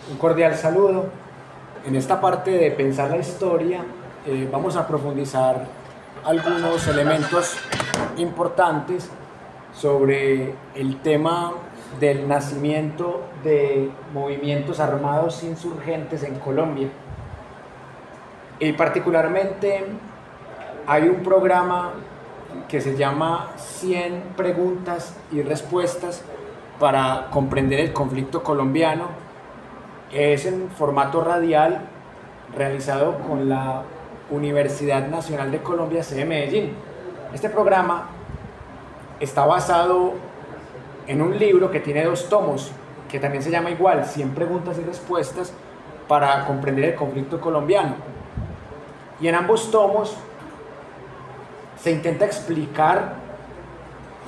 Un cordial saludo. En esta parte de pensar la historia vamos a profundizar algunos elementos importantes sobre el tema del nacimiento de movimientos armados insurgentes en Colombia. Y particularmente hay un programa que se llama 100 preguntas y respuestas para comprender el conflicto colombiano. Es en formato radial, realizado con la Universidad Nacional de Colombia, sede Medellín. Este programa está basado en un libro que tiene 2 tomos, que también se llama igual, 100 preguntas y respuestas para comprender el conflicto colombiano. Y en ambos tomos se intenta explicar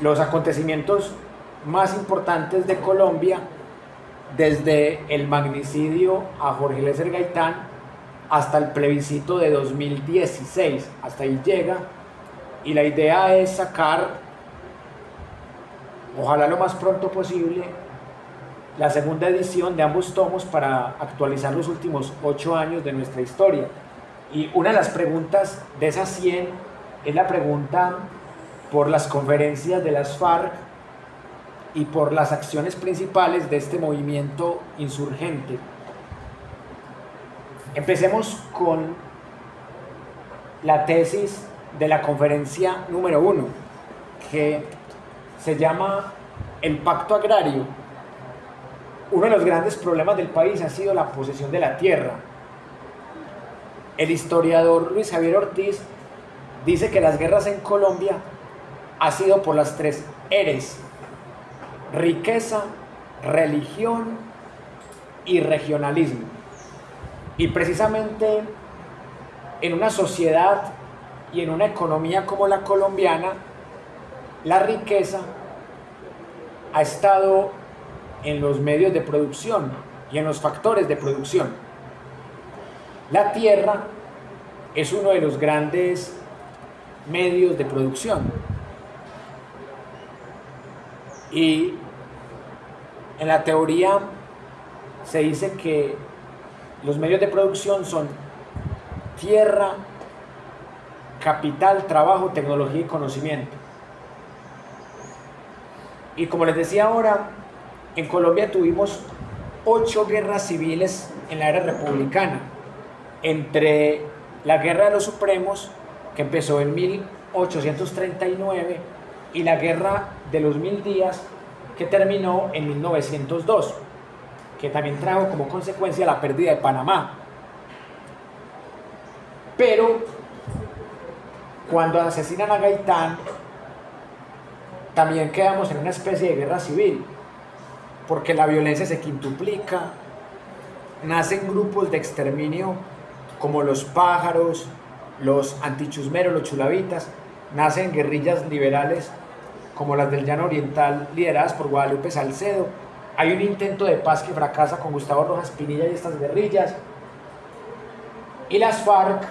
los acontecimientos más importantes de Colombia, desde el magnicidio a Jorge Eliezer Gaitán hasta el plebiscito de 2016. Hasta ahí llega, y la idea es sacar, ojalá lo más pronto posible, la segunda edición de ambos tomos para actualizar los últimos 8 años de nuestra historia. Y una de las preguntas de esas 100 es la pregunta por las conferencias de las FARC y por las acciones principales de este movimiento insurgente. Empecemos con la tesis de la conferencia número 1, que se llama el Pacto Agrario. Uno de los grandes problemas del país ha sido la posesión de la tierra. El historiador Luis Javier Ortiz dice que las guerras en Colombia han sido por las 3 Rs: riqueza, religión y regionalismo. Y precisamente en una sociedad y en una economía como la colombiana, la riqueza ha estado en los medios de producción y en los factores de producción. La tierra es uno de los grandes medios de producción. Y en la teoría se dice que los medios de producción son tierra, capital, trabajo, tecnología y conocimiento. Y como les decía ahora, en Colombia tuvimos 8 guerras civiles en la era republicana, entre la Guerra de los Supremos, que empezó en 1839, y la Guerra de los 1000 días, que terminó en 1902, que también trajo como consecuencia la pérdida de Panamá. Pero cuando asesinan a Gaitán, también quedamos en una especie de guerra civil, porque la violencia se quintuplica, nacen grupos de exterminio como los pájaros, los antichusmeros, los chulavitas, nacen guerrillas liberales como las del Llano Oriental, lideradas por Guadalupe Salcedo. Hay un intento de paz que fracasa con Gustavo Rojas Pinilla y estas guerrillas. Y las FARC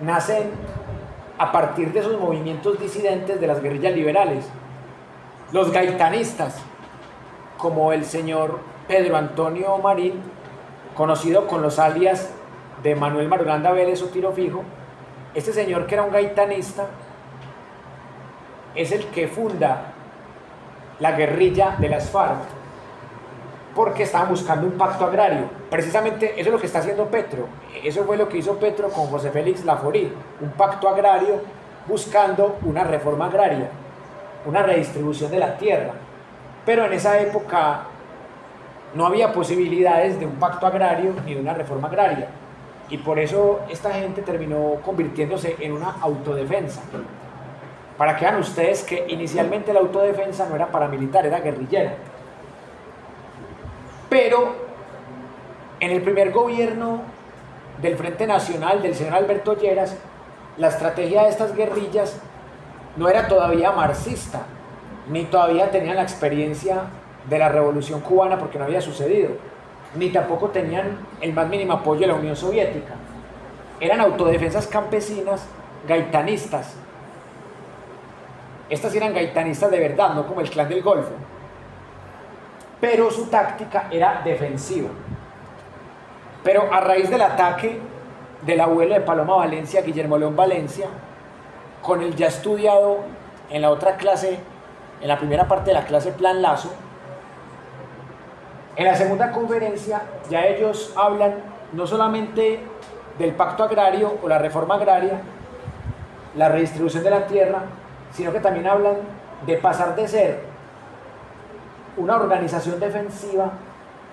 nacen a partir de esos movimientos disidentes de las guerrillas liberales. Los gaitanistas, como el señor Pedro Antonio Marín, conocido con los alias de Manuel Marulanda Vélez o Tiro Fijo. Este señor, que era un gaitanista, es el que funda la guerrilla de las FARC, porque estaban buscando un pacto agrario. Precisamente eso es lo que está haciendo Petro. Eso fue lo que hizo Petro con José Félix Laforí, un pacto agrario buscando una reforma agraria, una redistribución de la tierra. Pero en esa época no había posibilidades de un pacto agrario ni de una reforma agraria, y por eso esta gente terminó convirtiéndose en una autodefensa. Para que vean ustedes que inicialmente la autodefensa no era paramilitar, era guerrillera. Pero en el primer gobierno del Frente Nacional del señor Alberto Lleras, la estrategia de estas guerrillas no era todavía marxista, ni todavía tenían la experiencia de la Revolución Cubana, porque no había sucedido, ni tampoco tenían el más mínimo apoyo de la Unión Soviética. Eran autodefensas campesinas gaitanistas. Estas eran gaitanistas de verdad, no como el Clan del Golfo. pero su táctica era defensiva. Pero a raíz del ataque del abuelo de Paloma Valencia, Guillermo León Valencia, con el ya estudiado en la otra clase, en la primera parte de la clase Plan Lazo, en la segunda conferencia ya ellos hablan no solamente del pacto agrario o la reforma agraria, la redistribución de la tierra, sino que también hablan de pasar de ser una organización defensiva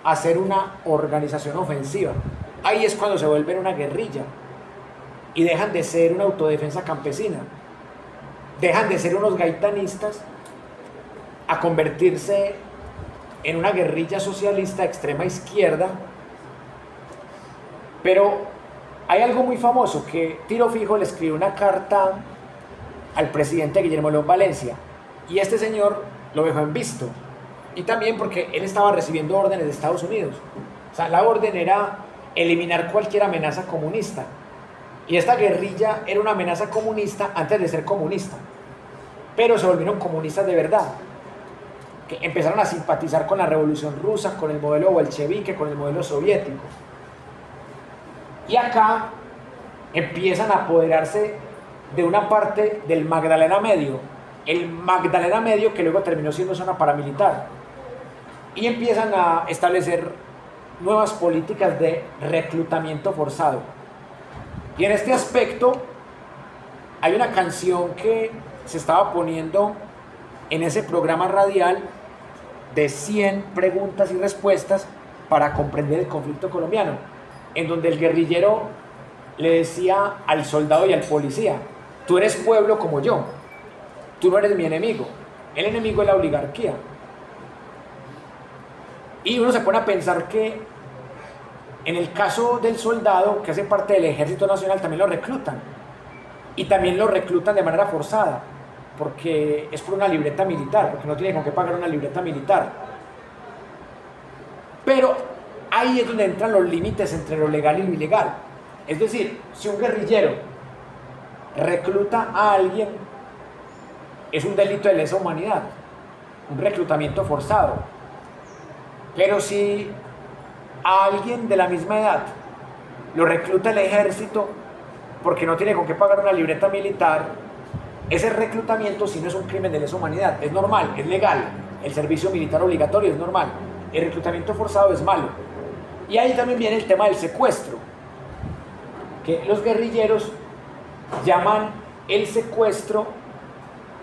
a ser una organización ofensiva. Ahí es cuando se vuelven una guerrilla y dejan de ser una autodefensa campesina, dejan de ser unos gaitanistas a convertirse en una guerrilla socialista de extrema izquierda. Pero hay algo muy famoso, que Tiro Fijo le escribió una carta al presidente Guillermo León Valencia, y este señor lo dejó en visto, y también porque él estaba recibiendo órdenes de Estados Unidos. O sea, la orden era eliminar cualquier amenaza comunista, y esta guerrilla era una amenaza comunista antes de ser comunista, pero se volvieron comunistas de verdad, que empezaron a simpatizar con la revolución rusa, con el modelo bolchevique, con el modelo soviético. Y acá empiezan a apoderarse de una parte del Magdalena Medio, el Magdalena Medio que luego terminó siendo zona paramilitar, y empiezan a establecer nuevas políticas de reclutamiento forzado. Y en este aspecto hay una canción que se estaba poniendo en ese programa radial de 100 preguntas y respuestas para comprender el conflicto colombiano, en donde el guerrillero le decía al soldado y al policía: tú eres pueblo como yo, tú no eres mi enemigo, el enemigo es la oligarquía. Y uno se pone a pensar que en el caso del soldado que hace parte del Ejército Nacional también lo reclutan, y también lo reclutan de manera forzada, porque es por una libreta militar, porque no tiene con qué pagar una libreta militar. Pero ahí es donde entran los límites entre lo legal y lo ilegal. Es decir, si un guerrillero recluta a alguien, es un delito de lesa humanidad, un reclutamiento forzado. Pero si a alguien de la misma edad lo recluta el ejército porque no tiene con qué pagar una libreta militar, ese reclutamiento sí no es un crimen de lesa humanidad, es normal, es legal. El servicio militar obligatorio es normal, el reclutamiento forzado es malo. Y ahí también viene el tema del secuestro, que los guerrilleros llaman el secuestro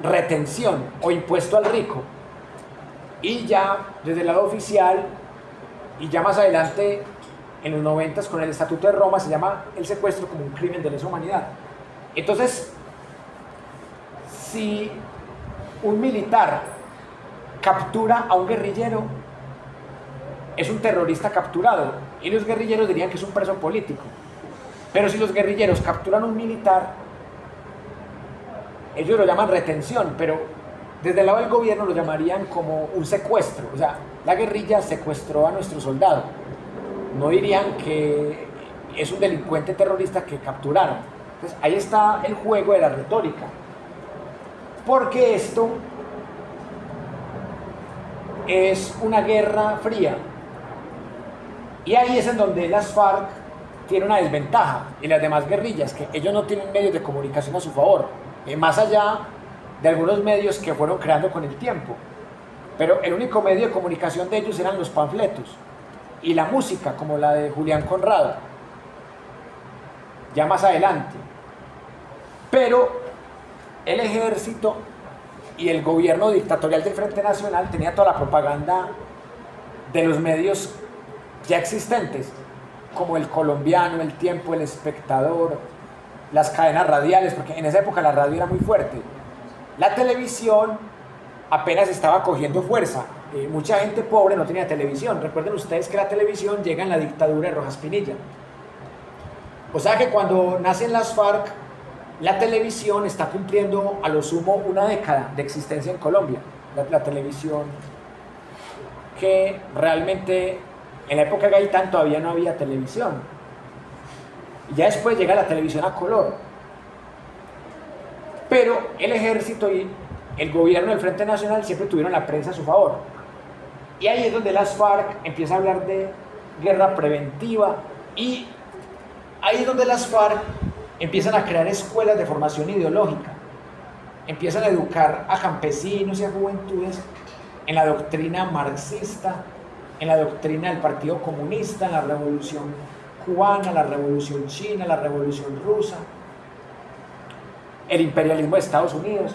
retención o impuesto al rico. Y ya desde el lado oficial, y ya más adelante en los 90s con el Estatuto de Roma, se llama el secuestro como un crimen de lesa humanidad. Entonces, si un militar captura a un guerrillero, es un terrorista capturado, y los guerrilleros dirían que es un preso político. Pero si los guerrilleros capturan a un militar, ellos lo llaman retención, pero desde el lado del gobierno lo llamarían como un secuestro. O sea, la guerrilla secuestró a nuestro soldado. No dirían que es un delincuente terrorista que capturaron. Entonces ahí está el juego de la retórica, porque esto es una guerra fría, y ahí es en donde las FARC tienen una desventaja y las demás guerrillas, que ellos no tienen medios de comunicación a su favor, más allá de algunos medios que fueron creando con el tiempo, pero el único medio de comunicación de ellos eran los panfletos y la música, como la de Julián Conrado, ya más adelante. Pero el ejército y el gobierno dictatorial del Frente Nacional tenía toda la propaganda de los medios ya existentes, como El Colombiano, El Tiempo, El Espectador, las cadenas radiales, porque en esa época la radio era muy fuerte. La televisión apenas estaba cogiendo fuerza, mucha gente pobre no tenía televisión. Recuerden ustedes que la televisión llega en la dictadura de Rojas Pinilla. O sea que cuando nacen las FARC, la televisión está cumpliendo a lo sumo una década de existencia en Colombia. La televisión, que realmente en la época de Gaitán todavía no había televisión. Y ya después llega la televisión a color. Pero el ejército y el gobierno del Frente Nacional siempre tuvieron la prensa a su favor. Y ahí es donde las FARC empiezan a hablar de guerra preventiva, y ahí es donde las FARC empiezan a crear escuelas de formación ideológica, empiezan a educar a campesinos y a juventudes en la doctrina marxista, en la doctrina del Partido Comunista, en la Revolución Cubana, la Revolución China, la Revolución Rusa, el imperialismo de Estados Unidos.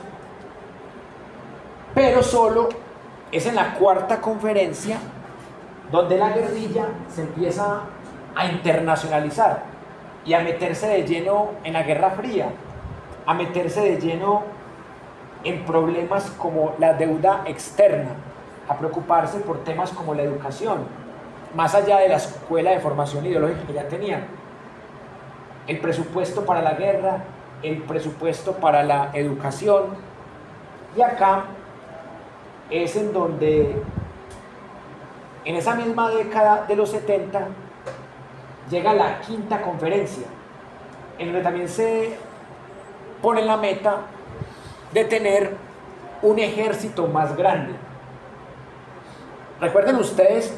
Pero solo es en la cuarta conferencia donde la guerrilla se empieza a internacionalizar y a meterse de lleno en la Guerra Fría, a meterse de lleno en problemas como la deuda externa, a preocuparse por temas como la educación, más allá de la escuela de formación ideológica que ya tenían, el presupuesto para la guerra, el presupuesto para la educación. Y acá es en donde, en esa misma década de los 70, llega la quinta conferencia, en donde también se pone la meta de tener un ejército más grande. Recuerden ustedes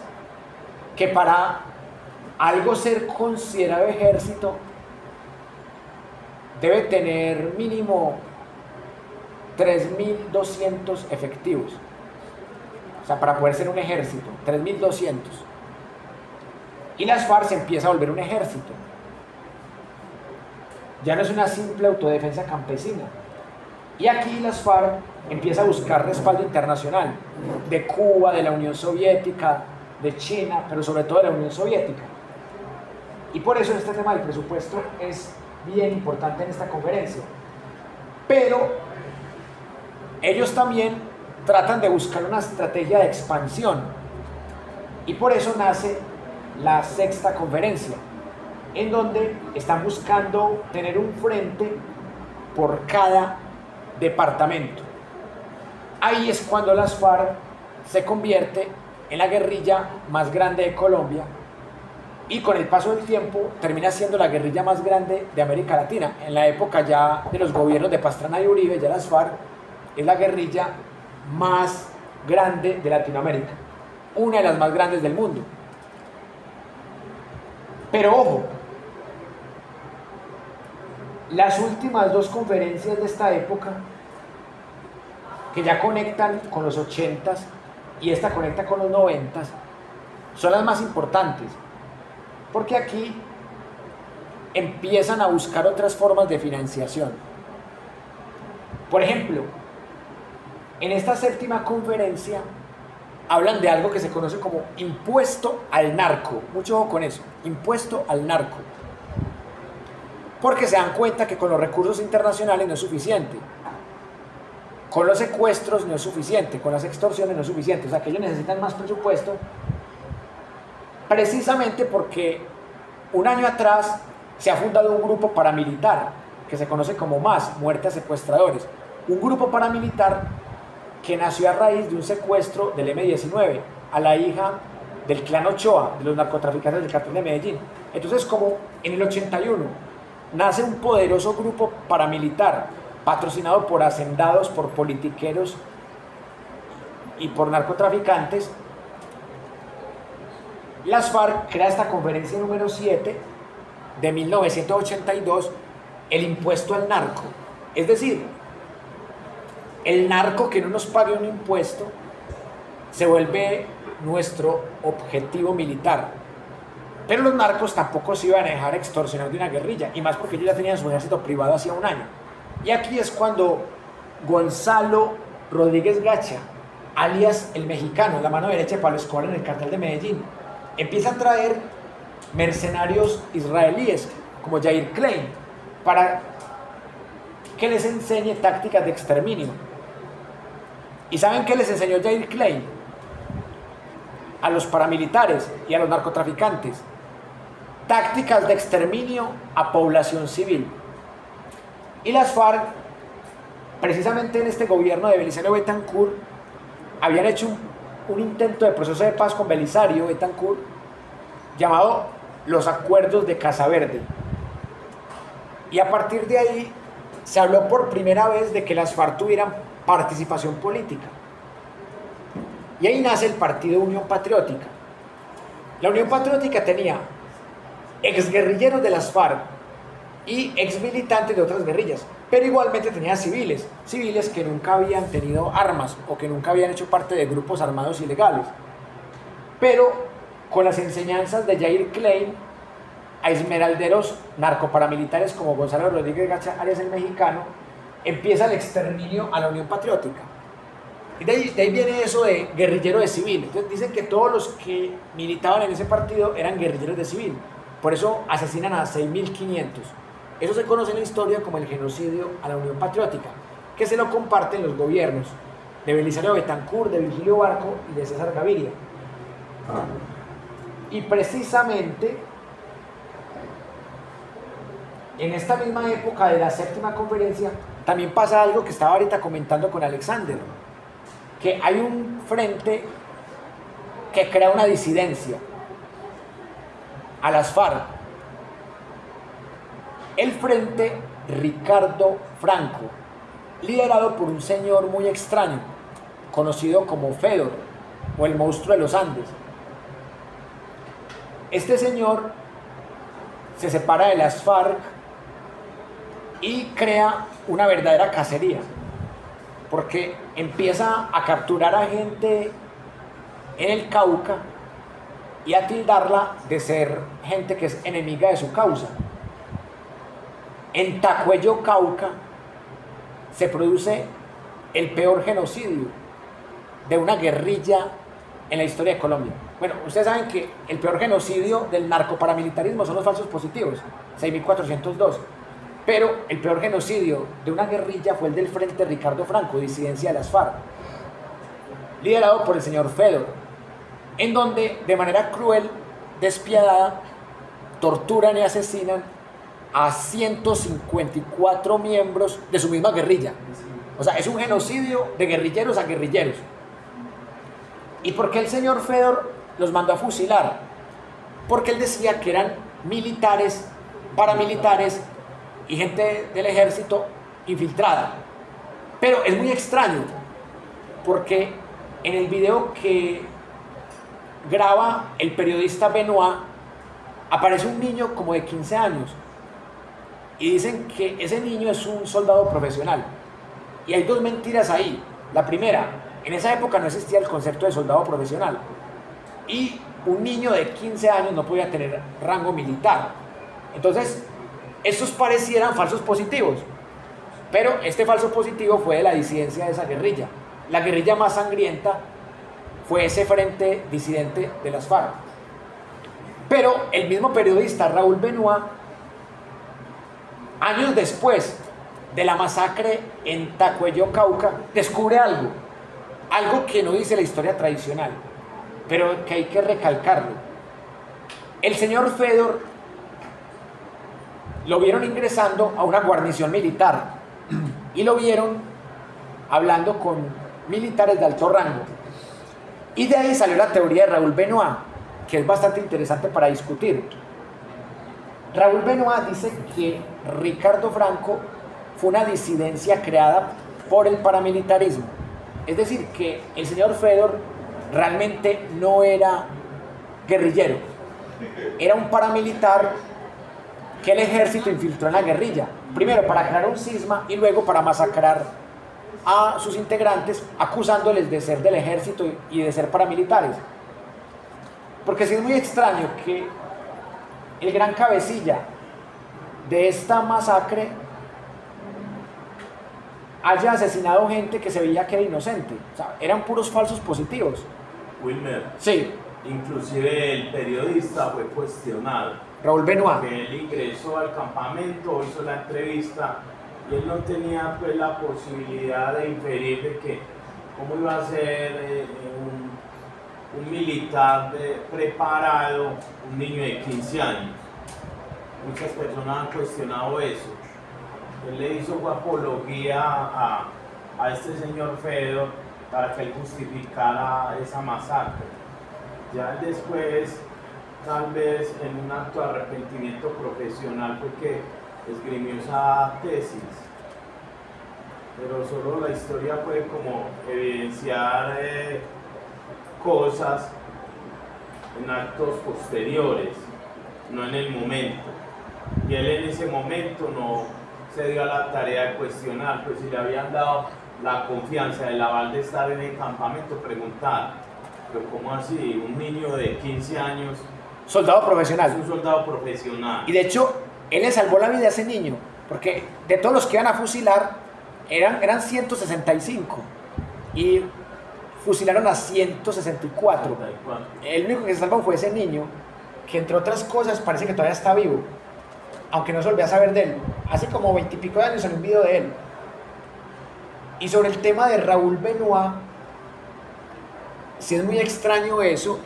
que para algo ser considerado ejército debe tener mínimo 3.200 efectivos. O sea, para poder ser un ejército, 3.200. Y las FARC se empieza a volver un ejército. Ya no es una simple autodefensa campesina. Y aquí las FARC empieza a buscar respaldo internacional, de Cuba, de la Unión Soviética, de China, pero sobre todo de la Unión Soviética. Y por eso este tema del presupuesto es bien importante en esta conferencia. Pero ellos también tratan de buscar una estrategia de expansión, y por eso nace la sexta conferencia, en donde están buscando tener un frente por cada departamento. Ahí es cuando las FARC se convierte en la guerrilla más grande de Colombia, y con el paso del tiempo termina siendo la guerrilla más grande de América Latina. En la época ya de los gobiernos de Pastrana y Uribe, ya las FARC es la guerrilla más grande de Latinoamérica, una de las más grandes del mundo. Pero ojo, las últimas dos conferencias de esta época, que ya conectan con los 80s y esta conecta con los 90s, son las más importantes, porque aquí empiezan a buscar otras formas de financiación. Por ejemplo, en esta séptima conferencia hablan de algo que se conoce como impuesto al narco. Mucho ojo con eso, impuesto al narco. Porque se dan cuenta que con los recursos internacionales no es suficiente, con los secuestros no es suficiente, con las extorsiones no es suficiente. O sea, que ellos necesitan más presupuesto, precisamente porque un año atrás se ha fundado un grupo paramilitar que se conoce como MAS, Muerte a Secuestradores. Un grupo paramilitar que nació a raíz de un secuestro del M-19 a la hija del clan Ochoa, de los narcotraficantes del cartel de Medellín. Entonces, como en el 81 nace un poderoso grupo paramilitar patrocinado por hacendados, por politiqueros y por narcotraficantes, las FARC crea esta conferencia número 7 de 1982, el impuesto al narco. Es decir, el narco que no nos pague un impuesto se vuelve nuestro objetivo militar. Pero los narcos tampoco se iban a dejar extorsionar de una guerrilla, y más porque ellos ya tenían su ejército privado hacía un año. Y aquí es cuando Gonzalo Rodríguez Gacha, alias el mexicano, la mano derecha de Pablo Escobar en el cartel de Medellín, empieza a traer mercenarios israelíes como Yair Klein para que les enseñe tácticas de exterminio. ¿Y saben qué les enseñó Yair Klein a los paramilitares y a los narcotraficantes? Tácticas de exterminio a población civil. Y las FARC, precisamente en este gobierno de Belisario Betancur, habían hecho un intento de proceso de paz con Belisario Betancur llamado los Acuerdos de Casa Verde. Y a partir de ahí se habló por primera vez de que las FARC tuvieran participación política. Y ahí nace el partido Unión Patriótica. La Unión Patriótica tenía exguerrilleros de las FARC y exmilitantes de otras guerrillas, pero igualmente tenía civiles que nunca habían tenido armas o que nunca habían hecho parte de grupos armados ilegales. Pero con las enseñanzas de Jair Klein, a esmeralderos narcoparamilitares como Gonzalo Rodríguez Gacha Arias, el mexicano, empieza el exterminio a la Unión Patriótica. Y de ahí viene eso de guerrillero de civil. Entonces dicen que todos los que militaban en ese partido eran guerrilleros de civil. Por eso asesinan a 6.500. Eso se conoce en la historia como el genocidio a la Unión Patriótica, que se lo comparten los gobiernos de Belisario Betancur, de Virgilio Barco y de César Gaviria. Y precisamente en esta misma época de la séptima conferencia también pasa algo que estaba ahorita comentando con Alexander, que hay un frente que crea una disidencia a las FARC, el Frente Ricardo Franco, liderado por un señor muy extraño, conocido como Fedor, o el monstruo de los Andes. Este señor se separa de las FARC y crea una verdadera cacería, porque empieza a capturar a gente en el Cauca y a tildarla de ser gente que es enemiga de su causa. En Tacuello, Cauca, se produce el peor genocidio de una guerrilla en la historia de Colombia. Bueno, ustedes saben que el peor genocidio del narcoparamilitarismo son los falsos positivos, 6.402. Pero el peor genocidio de una guerrilla fue el del Frente Ricardo Franco, disidencia de las FARC, liderado por el señor Fedor, en donde de manera cruel, despiadada, torturan y asesinan a 154 miembros de su misma guerrilla. O sea, es un genocidio de guerrilleros a guerrilleros. ¿Y por qué el señor Fedor los mandó a fusilar? Porque él decía que eran militares, paramilitares y gente del ejército infiltrada. Pero es muy extraño, porque en el video que graba el periodista Benoit aparece un niño como de 15 años y dicen que ese niño es un soldado profesional. Y hay dos mentiras ahí. La primera, en esa época no existía el concepto de soldado profesional y un niño de 15 años no podía tener rango militar. Entonces, estos parecieran falsos positivos, pero este falso positivo fue de la disidencia de esa guerrilla. La guerrilla más sangrienta fue ese frente disidente de las FARC. Pero el mismo periodista Raúl Benoit, años después de la masacre en Tacuello, Cauca, descubre algo que no dice la historia tradicional, pero que hay que recalcarlo. El señor Fedor lo vieron ingresando a una guarnición militar y lo vieron hablando con militares de alto rango. Y de ahí salió la teoría de Raúl Benoit, que es bastante interesante para discutir. Raúl Benoit dice que Ricardo Franco fue una disidencia creada por el paramilitarismo. Es decir, que el señor Fedor realmente no era guerrillero, era un paramilitar que el ejército infiltró en la guerrilla, primero para crear un cisma y luego para masacrar a sus integrantes, acusándoles de ser del ejército y de ser paramilitares. Porque sí es muy extraño que el gran cabecilla de esta masacre haya asesinado gente que se veía que era inocente. O sea, eran puros falsos positivos. Wilmer, sí, inclusive el periodista fue cuestionado. Raúl Benoit. Que él ingresó al campamento, hizo la entrevista y él no tenía pues la posibilidad de inferir de que cómo iba a ser un militar preparado, un niño de 15 años. Muchas personas han cuestionado eso. Él le hizo apología a este señor Fedor para que él justificara esa masacre. Ya después, tal vez en un acto de arrepentimiento profesional, fue que esgrimió esa tesis. Pero solo la historia puede como evidenciar cosas en actos posteriores, no en el momento. Y él en ese momento no se dio a la tarea de cuestionar, pues si le habían dado la confianza, el aval de estar en el campamento, preguntar, pero ¿cómo así? Un niño de 15 años, soldado profesional. es un soldado profesional. Y de hecho, él le salvó la vida a ese niño, porque de todos los que iban a fusilar, eran 165, y fusilaron a 164. El único que se salvó fue ese niño, que entre otras cosas parece que todavía está vivo, aunque no se volvió a saber de él. Hace como 20 y pico de años salió un video de él. Y sobre el tema de Raúl Benoit, sí es muy extraño eso,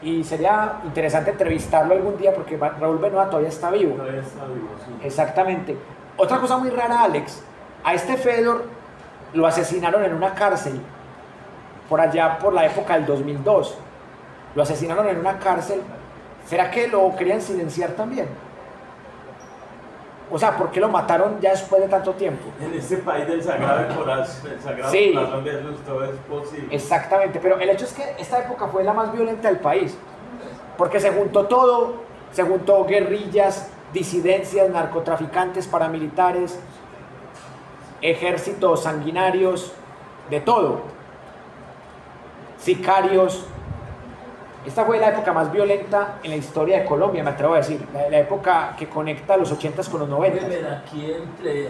y sería interesante entrevistarlo algún día, porque Raúl Benoit todavía está vivo. Todavía está vivo, sí. Exactamente. Otra cosa muy rara, Alex, a este Fedor lo asesinaron en una cárcel, por allá por la época del 2002. Lo asesinaron en una cárcel. ¿Será que lo querían silenciar también? O sea, ¿por qué lo mataron ya después de tanto tiempo? En este país del Sagrado Corazón, el Sagrado Sí. Corazón de Jesús, todo es posible. Exactamente, pero el hecho es que esta época fue la más violenta del país, porque se juntó todo, se juntó guerrillas, disidencias, narcotraficantes, paramilitares, ejércitos sanguinarios, de todo, sicarios. Esta fue la época más violenta en la historia de Colombia, me atrevo a decir, la época que conecta los 80s con los 90s. Aquí entre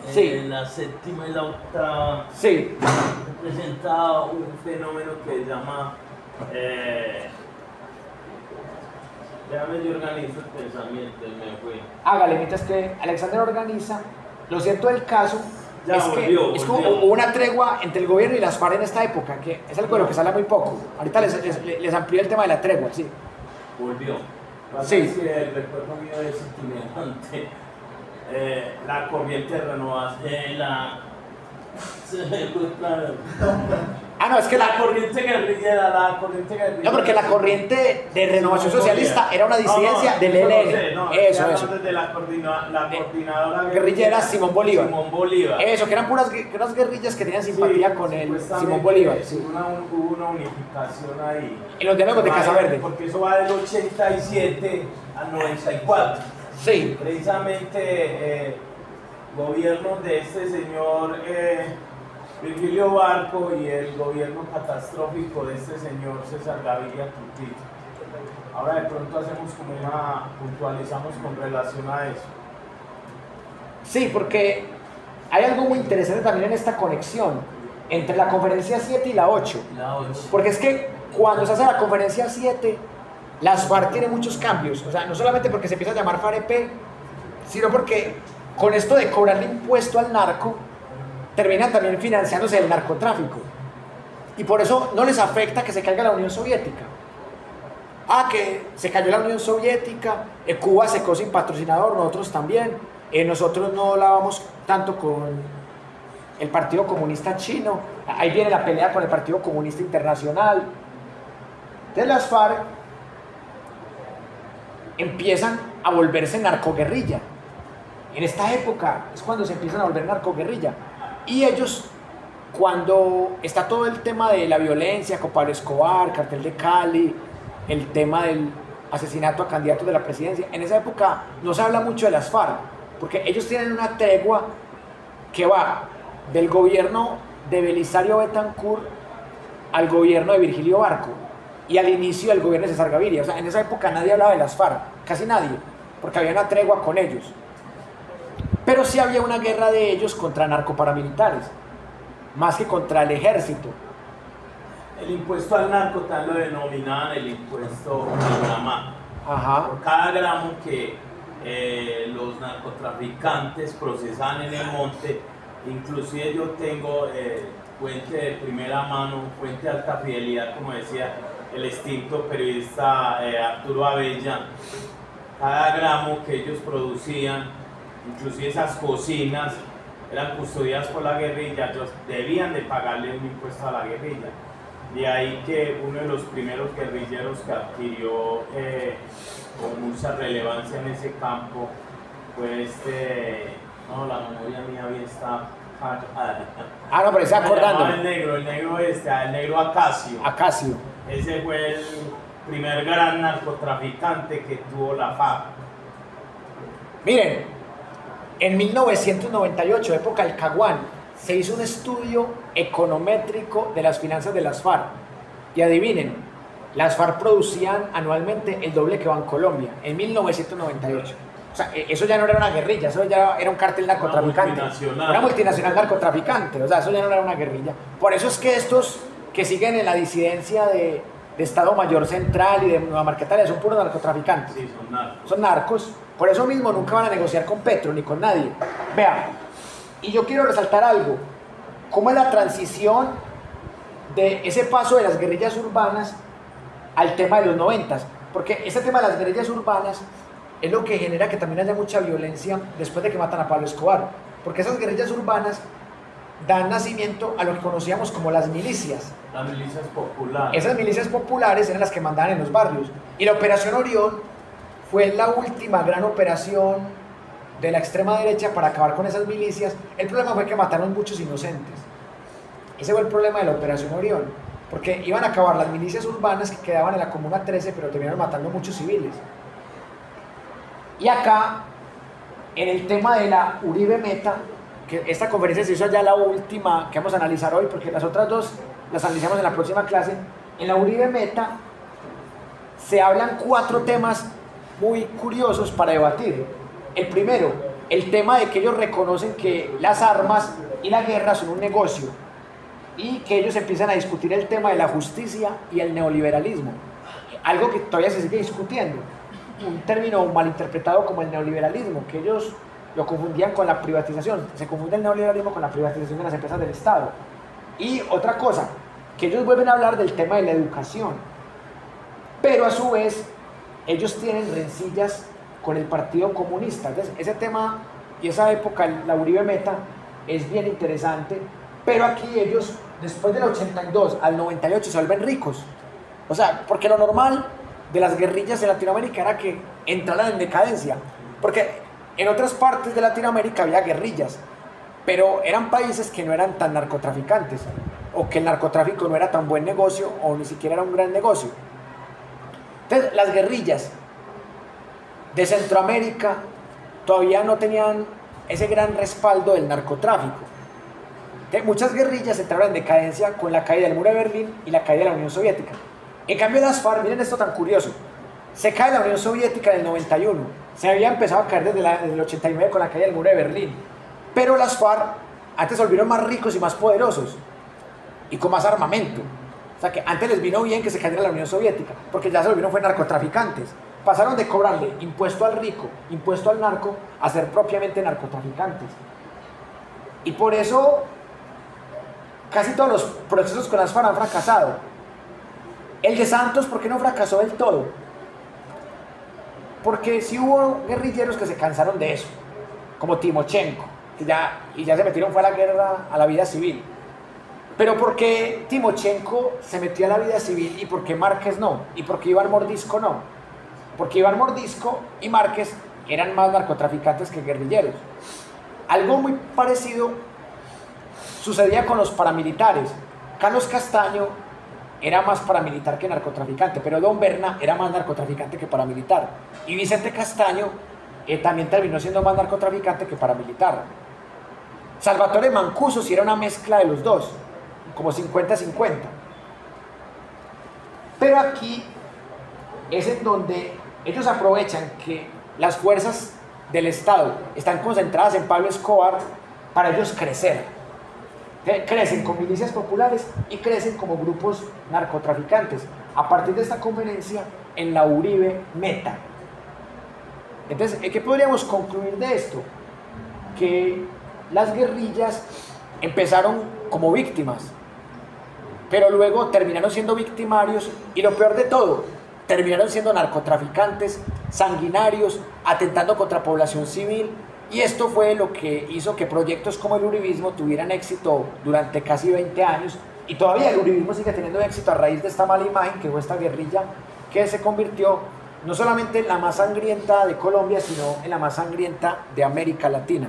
Sí. la séptima y la octava Sí, Presenta un fenómeno que se llama déjame yo organizo el pensamiento, me fui. hágale, mientras que Alexander organiza. Lo cierto del caso Ya es volvió, que es como volvió. hubo una tregua entre el gobierno y las FARC en esta época, que es algo de lo que se habla muy poco. Ahorita les amplío el tema de la tregua, sí. Volvió. Sí. El recuerdo mío es itinerante. La corriente de renovación, Ah, no, es que la corriente guerrillera, no, porque la corriente de renovación Simón socialista Bolívar. era una disidencia del eso no ELN. sé, no, Eso. desde la coordinadora Guerrillera Simón Bolívar. Simón Bolívar. Eso, que eran unas guerrillas que tenían simpatía Sí, con el supuestamente Simón Bolívar. Sí. Hubo una unificación ahí. En los diálogos de Casa Verde. Porque eso va del 87 al 94. Sí. Precisamente gobiernos de este señor Virgilio Barco y el gobierno catastrófico de este señor César Gaviria Trujillo. Ahora de pronto hacemos como puntualizamos con relación a eso. Sí, porque hay algo muy interesante también en esta conexión entre la conferencia 7 y la 8. La 8. Porque es que cuando se hace la conferencia 7, las FARC tienen muchos cambios. O sea, no solamente porque se empieza a llamar FAREP, sino porque con esto de cobrarle impuesto al narco, terminan también financiándose el narcotráfico. Y por eso no les afecta que se caiga la Unión Soviética. Ah, que se cayó la Unión Soviética, Cuba se quedó sin patrocinador, nosotros también. Nosotros no la vamos tanto con el Partido Comunista Chino. Ahí viene la pelea con el Partido Comunista Internacional. Entonces las FARC empiezan a volverse narcoguerrilla. En esta época es cuando se empiezan a volver narcoguerrilla. Y ellos, cuando está todo el tema de la violencia, con Pablo Escobar, Cartel de Cali, el tema del asesinato a candidatos de la presidencia, en esa época no se habla mucho de las FARC, porque ellos tienen una tregua que va del gobierno de Belisario Betancourt al gobierno de Virgilio Barco y al inicio del gobierno de César Gaviria. O sea, en esa época nadie hablaba de las FARC, casi nadie, porque había una tregua con ellos. Pero sí había una guerra de ellos contra narcoparamilitares, más que contra el ejército. El impuesto al narco tal lo denominaban el impuesto al gramaje. Ajá. Por cada gramo que los narcotraficantes procesan en el monte, inclusive yo tengo fuente de primera mano, fuente de alta fidelidad, como decía el extinto periodista Arturo Abella, cada gramo que ellos producían, inclusive esas cocinas, eran custodiadas por la guerrilla, ellos debían de pagarle un impuesto a la guerrilla. De ahí que uno de los primeros guerrilleros que adquirió con mucha relevancia en ese campo fue no, la memoria mía bien está. Ah, no, pero está acordando. El negro Acacio. Acacio. Ese fue el primer gran narcotraficante que tuvo la FARC. Miren, en 1998, época del Caguán, se hizo un estudio econométrico de las finanzas de las FARC. Y adivinen, las FARC producían anualmente el doble que Bancolombia, en 1998. O sea, eso ya no era una guerrilla, eso ya era un cártel narcotraficante. Una multinacional narcotraficante, o sea, eso ya no era una guerrilla. Por eso es que estos que siguen en la disidencia de Estado Mayor Central y de Nueva Marquetalia son puros narcotraficantes. Sí, son narcos. Son narcos. Por eso mismo nunca van a negociar con Petro ni con nadie. Vean, y yo quiero resaltar algo. ¿Cómo es la transición de ese paso de las guerrillas urbanas al tema de los 90s? Porque ese tema de las guerrillas urbanas es lo que genera que también haya mucha violencia después de que matan a Pablo Escobar. Porque esas guerrillas urbanas dan nacimiento a lo que conocíamos como las milicias. Las milicias populares. Esas milicias populares eran las que mandaban en los barrios. Y la Operación Orión fue la última gran operación de la extrema derecha para acabar con esas milicias. El problema fue que mataron muchos inocentes. Ese fue el problema de la Operación Orión. Porque iban a acabar las milicias urbanas que quedaban en la Comuna 13, pero terminaron matando muchos civiles. Y acá, en el tema de la Uribe Meta, que esta conferencia se hizo ya la última que vamos a analizar hoy, porque las otras dos las analizamos en la próxima clase. En la Uribe Meta se hablan 4 temas muy curiosos para debatir. El primero, el tema de que ellos reconocen que las armas y la guerra son un negocio y que ellos empiezan a discutir el tema de la justicia y el neoliberalismo, algo que todavía se sigue discutiendo, un término malinterpretado como el neoliberalismo, que ellos lo confundían con la privatización, se confunde el neoliberalismo con la privatización de las empresas del Estado. Y otra cosa, que ellos vuelven a hablar del tema de la educación, pero a su vez ellos tienen rencillas con el Partido Comunista. Entonces, ese tema y esa época, la Uribe Meta, es bien interesante, pero aquí ellos, después del 82 al 98, se vuelven ricos. O sea, porque lo normal de las guerrillas en Latinoamérica era que entraran en decadencia, porque en otras partes de Latinoamérica había guerrillas, pero eran países que no eran tan narcotraficantes, o que el narcotráfico no era tan buen negocio, o ni siquiera era un gran negocio. Entonces, las guerrillas de Centroamérica todavía no tenían ese gran respaldo del narcotráfico. Entonces, muchas guerrillas entraron en decadencia con la caída del muro de Berlín y la caída de la Unión Soviética. En cambio, las FARC, miren esto tan curioso, se cae la Unión Soviética en el 91, se había empezado a caer desde el 89 con la caída del muro de Berlín, pero las FARC antes se volvieron más ricos y más poderosos y con más armamento. O sea que antes les vino bien que se cayera la Unión Soviética, porque ya se volvieron fue narcotraficantes. Pasaron de cobrarle impuesto al rico, impuesto al narco, a ser propiamente narcotraficantes. Y por eso casi todos los procesos con las FARC han fracasado. El de Santos, ¿por qué no fracasó del todo? Porque sí hubo guerrilleros que se cansaron de eso, como Timochenko, que ya se metieron fue a la guerra, a la vida civil. Pero ¿por qué Timochenko se metió a la vida civil y por qué Márquez no? ¿Y por qué Iván Mordisco no? Porque Iván Mordisco y Márquez eran más narcotraficantes que guerrilleros. Algo muy parecido sucedía con los paramilitares. Carlos Castaño era más paramilitar que narcotraficante, pero Don Berna era más narcotraficante que paramilitar. Y Vicente Castaño también terminó siendo más narcotraficante que paramilitar. Salvatore Mancuso sí era una mezcla de los dos, como 50-50. Pero aquí es en donde ellos aprovechan que las fuerzas del Estado están concentradas en Pablo Escobar para ellos crecer. Crecen con milicias populares y crecen como grupos narcotraficantes a partir de esta conferencia en la Uribe Meta. Entonces, ¿qué podríamos concluir de esto? Que las guerrillas empezaron como víctimas, pero luego terminaron siendo victimarios y lo peor de todo, terminaron siendo narcotraficantes, sanguinarios, atentando contra población civil. Y esto fue lo que hizo que proyectos como el uribismo tuvieran éxito durante casi 20 años. Y todavía el uribismo sigue teniendo éxito a raíz de esta mala imagen que fue esta guerrilla, que se convirtió no solamente en la más sangrienta de Colombia, sino en la más sangrienta de América Latina.